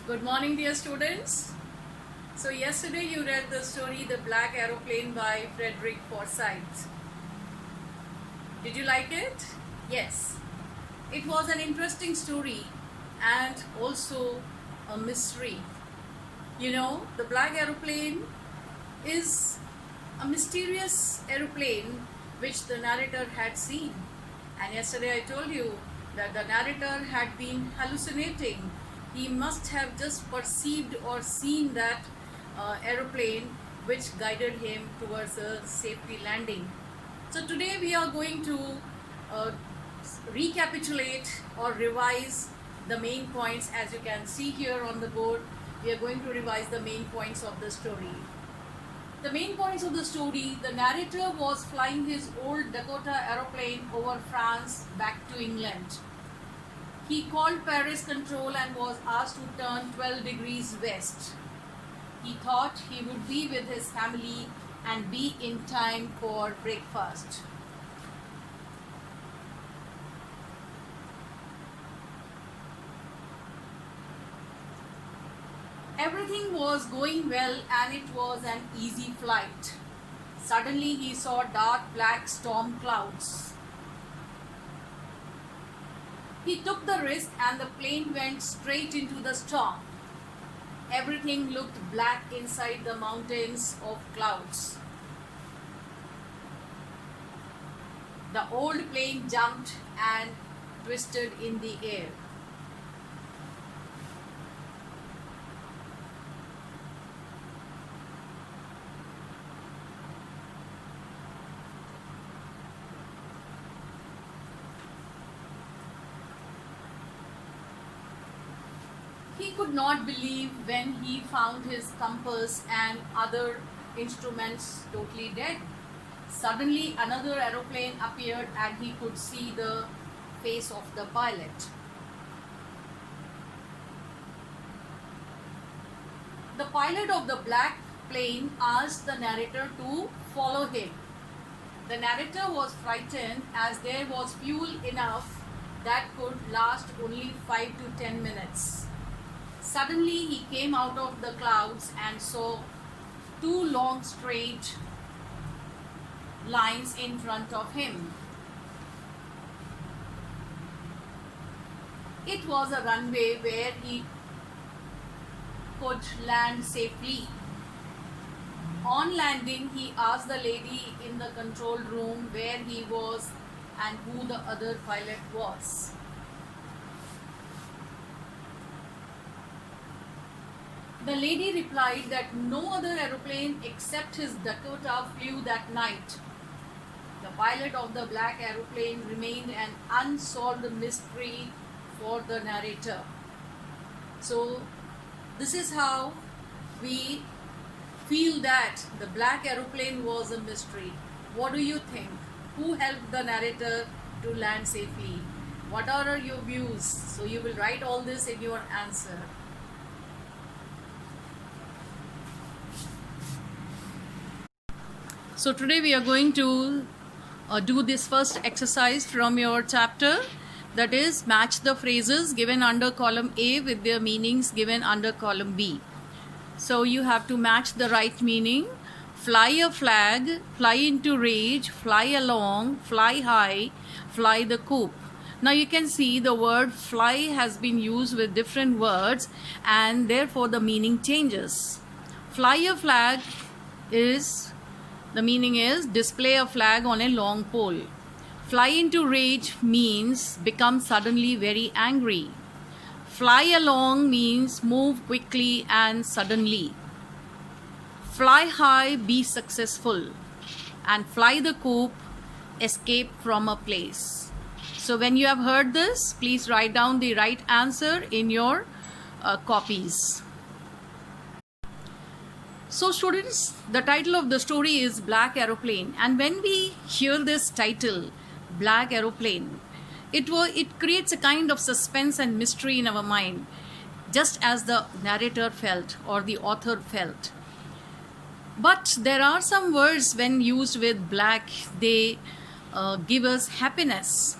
Good morning, dear students. So, yesterday you read the story The Black Aeroplane by Frederick Forsyth. Did you like it? Yes. It was an interesting story and also a mystery. You know, the black aeroplane is a mysterious aeroplane which the narrator had seen. And yesterday I told you that the narrator had been hallucinating. He must have just perceived or seen that aeroplane which guided him towards a safety landing. So today we are going to uh, recapitulate or revise the main points. As you can see here on the board, we are going to revise the main points of the story. The main points of the story: the narrator was flying his old Dakota aeroplane over France back to England. He called Paris Control and was asked to turn 12 degrees west. He thought he would be with his family and be in time for breakfast. Everything was going well and it was an easy flight. Suddenly he saw dark black storm clouds. He took the risk and the plane went straight into the storm. Everything looked black inside the mountains of clouds. The old plane jumped and twisted in the air. He could not believe when he found his compass and other instruments totally dead. Suddenly another aeroplane appeared and he could see the face of the pilot. The pilot of the black plane asked the narrator to follow him. The narrator was frightened as there was fuel enough that could last only 5 to 10 minutes. Suddenly he came out of the clouds and saw two long straight lines in front of him. It was a runway where he could land safely. On landing, he asked the lady in the control room where he was and who the other pilot was. The lady replied that no other aeroplane except his Dakota flew that night. The pilot of the black aeroplane remained an unsolved mystery for the narrator. So, this is how we feel that the black aeroplane was a mystery. What do you think? Who helped the narrator to land safely? What are your views? So, you will write all this in your answer. So today we are going to do this first exercise from your chapter, that is match the phrases given under column A with their meanings given under column B. So you have to match the right meaning. Fly a flag, fly into rage, fly along, fly high, fly the coop. Now you can see the word fly has been used with different words and therefore the meaning changes. Fly a flag is, the meaning is display a flag on a long pole. Fly into rage means become suddenly very angry. Fly along means move quickly and suddenly. Fly high, be successful. And fly the coop, escape from a place. So when you have heard this, please write down the right answer in your copies. So students, the title of the story is Black Aeroplane, and when we hear this title, Black Aeroplane, it creates a kind of suspense and mystery in our mind, just as the narrator felt or the author felt. But there are some words when used with black, they give us happiness.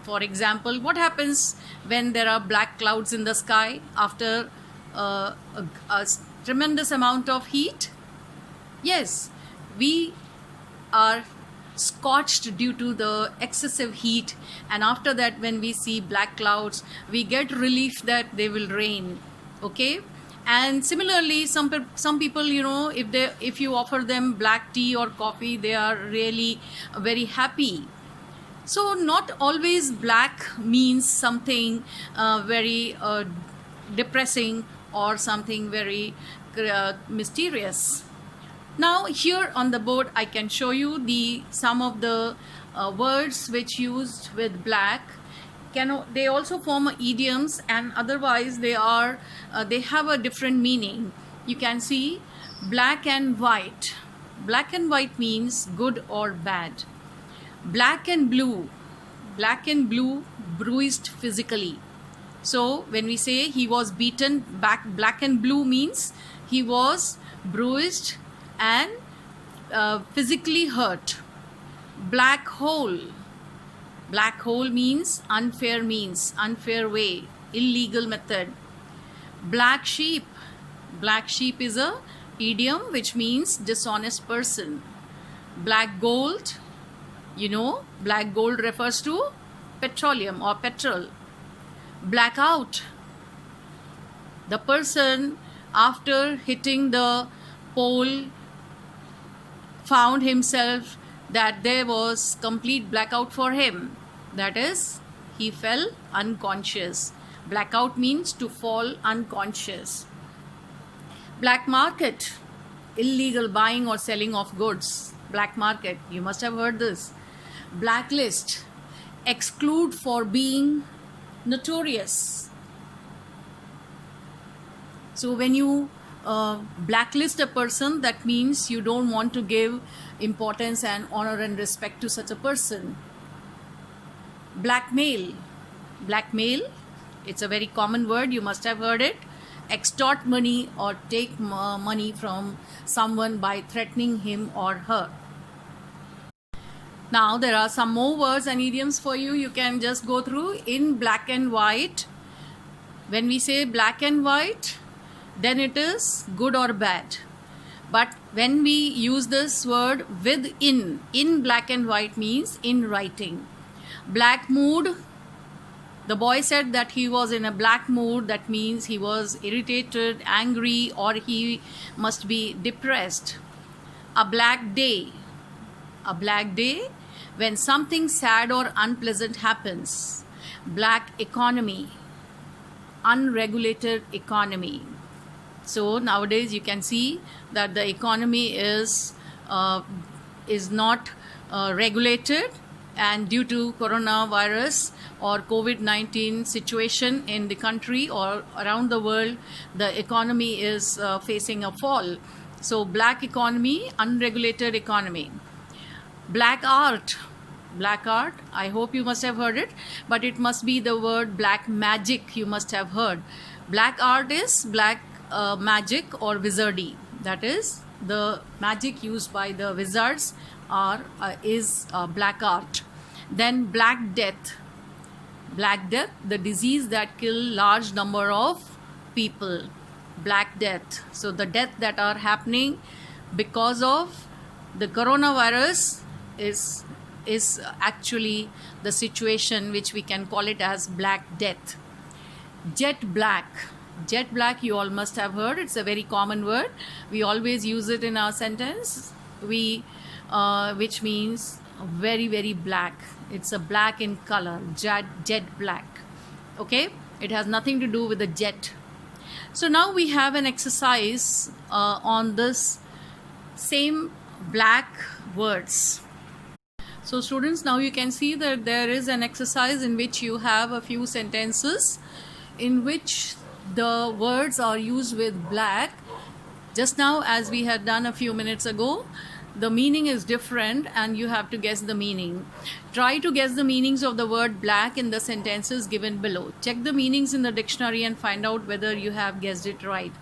For example, what happens when there are black clouds in the sky after a tremendous amount of heat? Yes, we are scorched due to the excessive heat, and after that when we see black clouds we get relief that they will rain. Okay, and similarly some people, you know, if you offer them black tea or coffee, they are really very happy. So not always black means something very depressing or something very mysterious. Now here on the board I can show you some of the words which used with black. They also form idioms, and otherwise they have a different meaning. You can see black and white. Black and white means good or bad. Black and blue. Black and blue, bruised physically. So when we say he was beaten, black and blue means he was bruised and physically hurt. Black hole. Black hole means unfair way, illegal method. Black sheep. Black sheep is a idiom which means dishonest person. Black gold. You know, black gold refers to petroleum or petrol. Blackout. The person after hitting the pole found himself that there was complete blackout for him. That is, he fell unconscious. Blackout means to fall unconscious. Black market. Illegal buying or selling of goods. Black market. You must have heard this. Blacklist. Exclude for being notorious. So when you blacklist a person, that means you don't want to give importance and honor and respect to such a person. Blackmail. Blackmail, it's a very common word, you must have heard it. Extort money or take money from someone by threatening him or her. Now there are some more words and idioms for you. You can just go through. In black and white. When we say black and white, then it is good or bad. But when we use this word with in black and white means in writing. Black mood. The boy said that he was in a black mood. That means he was irritated, angry, or he must be depressed. A black day. A black day, when something sad or unpleasant happens. Black economy. Unregulated economy. So nowadays you can see that the economy is not regulated, and due to coronavirus or COVID-19 situation in the country or around the world, the economy is facing a fall. So black economy, unregulated economy. Black art. Black art, I hope you must have heard it, but it must be the word black magic you must have heard. Black art is black magic or wizardry. That is, the magic used by the wizards is black art. Then black death. Black death, the disease that kill large number of people. Black death. So the death that are happening because of the coronavirus is actually the situation which we can call it as black death. Jet black. Jet black, you all must have heard. It's a very common word. We always use it in our sentence. Which means very, very black. It's a black in color. Jet black. Okay? It has nothing to do with the jet. So now we have an exercise on this same black words. So students, now you can see that there is an exercise in which you have a few sentences in which the words are used with black. Just now, as we had done a few minutes ago, the meaning is different and you have to guess the meaning. Try to guess the meanings of the word black in the sentences given below. Check the meanings in the dictionary and find out whether you have guessed it right.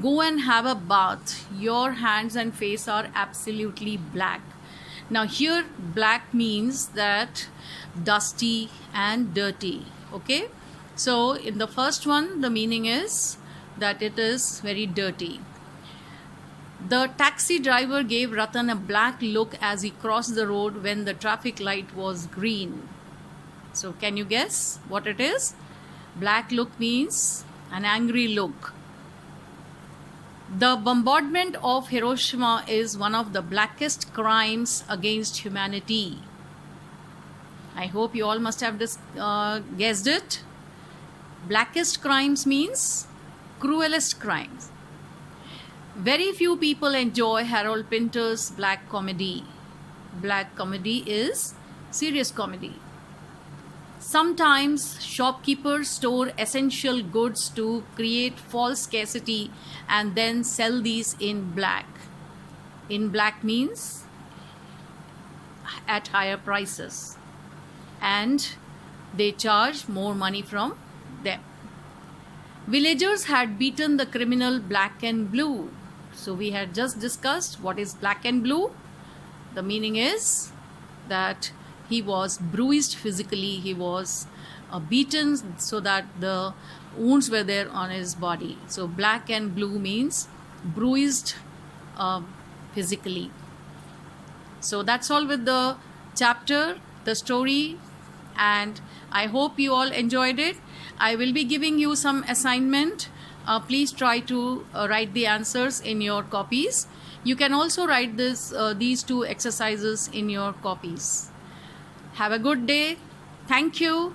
Go and have a bath. Your hands and face are absolutely black. Now here black means that dusty and dirty. Okay, so in the first one the meaning is that it is very dirty. The taxi driver gave Ratan a black look as he crossed the road when the traffic light was green. So can you guess what it is? Black look means an angry look. The bombardment of Hiroshima is one of the blackest crimes against humanity. I hope you all must have guessed it. Blackest crimes means cruelest crimes. Very few people enjoy Harold Pinter's black comedy. Black comedy is serious comedy. Sometimes shopkeepers store essential goods to create false scarcity and then sell these in black. In black means at higher prices, and they charge more money from them. Villagers had beaten the criminal black and blue. So we had just discussed what is black and blue. The meaning is that he was bruised physically, he was beaten so that the wounds were there on his body. So black and blue means bruised physically. So that's all with the chapter, the story, and I hope you all enjoyed it. I will be giving you some assignment. Please try to write the answers in your copies. You can also write these two exercises in your copies. Have a good day. Thank you.